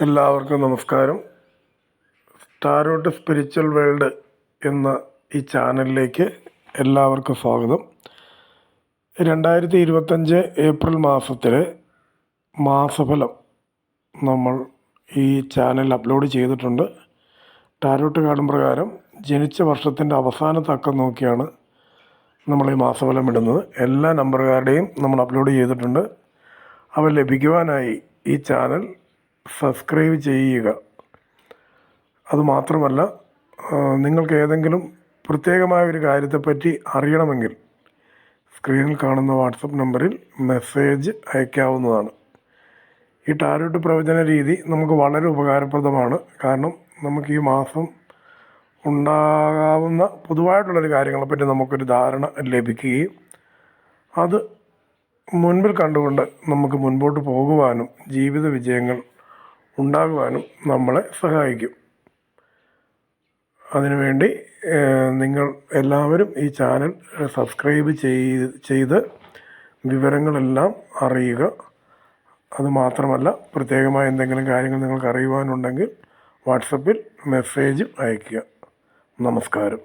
എല്ലാവർക്കും നമസ്കാരം. Tarot spiritual world എന്ന ഈ ചാനലിലേക്ക് എല്ലാവർക്കും സ്വാഗതം. 2025 ഏപ്രിൽ മാസത്തിലെ മാസഫലം നമ്മൾ ഈ ചാനലിൽ അപ്ലോഡ് ചെയ്തിട്ടുണ്ട്. ടാരോട്ട് കാർഡും പ്രകാരം ജനിച്ച വർഷത്തിൻ്റെ അവസാനത്തെ അക്കം നോക്കിയാണ് നമ്മൾ ഈ മാസഫലം ഇടുന്നത്. എല്ലാ നമ്പറുകാരുടെയും നമ്മൾ അപ്ലോഡ് ചെയ്തിട്ടുണ്ട്. അവ ലഭിക്കുവാനായി ഈ ചാനൽ സബ്സ്ക്രൈബ് ചെയ്യുക. അതുമാത്രമല്ല, നിങ്ങൾക്ക് ഏതെങ്കിലും പ്രത്യേകമായ ഒരു കാര്യത്തെപ്പറ്റി അറിയണമെങ്കിൽ സ്ക്രീനിൽ കാണുന്ന വാട്സപ്പ് നമ്പറിൽ മെസ്സേജ് അയക്കാവുന്നതാണ്. ഈ ടാരോട്ട് പ്രവചന രീതി നമുക്ക് വളരെ ഉപകാരപ്രദമാണ്. കാരണം നമുക്ക് ഈ മാസം ഉണ്ടാകാവുന്ന പൊതുവായിട്ടുള്ളൊരു കാര്യങ്ങളെപ്പറ്റി നമുക്കൊരു ധാരണ ലഭിക്കുകയും അത് മുൻപിൽ കണ്ടുകൊണ്ട് നമുക്ക് മുൻപോട്ട് പോകുവാനും ജീവിത വിജയങ്ങൾ ഉണ്ടാകുവാനും നമ്മളെ സഹായിക്കും. അതിനുവേണ്ടി നിങ്ങൾ എല്ലാവരും ഈ ചാനൽ സബ്സ്ക്രൈബ് ചെയ്ത് വിവരങ്ങളെല്ലാം അറിയുക. അതുമാത്രമല്ല, പ്രത്യേകമായ എന്തെങ്കിലും കാര്യങ്ങൾ നിങ്ങൾക്ക് അറിയുവാനുണ്ടെങ്കിൽ വാട്സപ്പിൽ മെസ്സേജും അയയ്ക്കുക. നമസ്കാരം.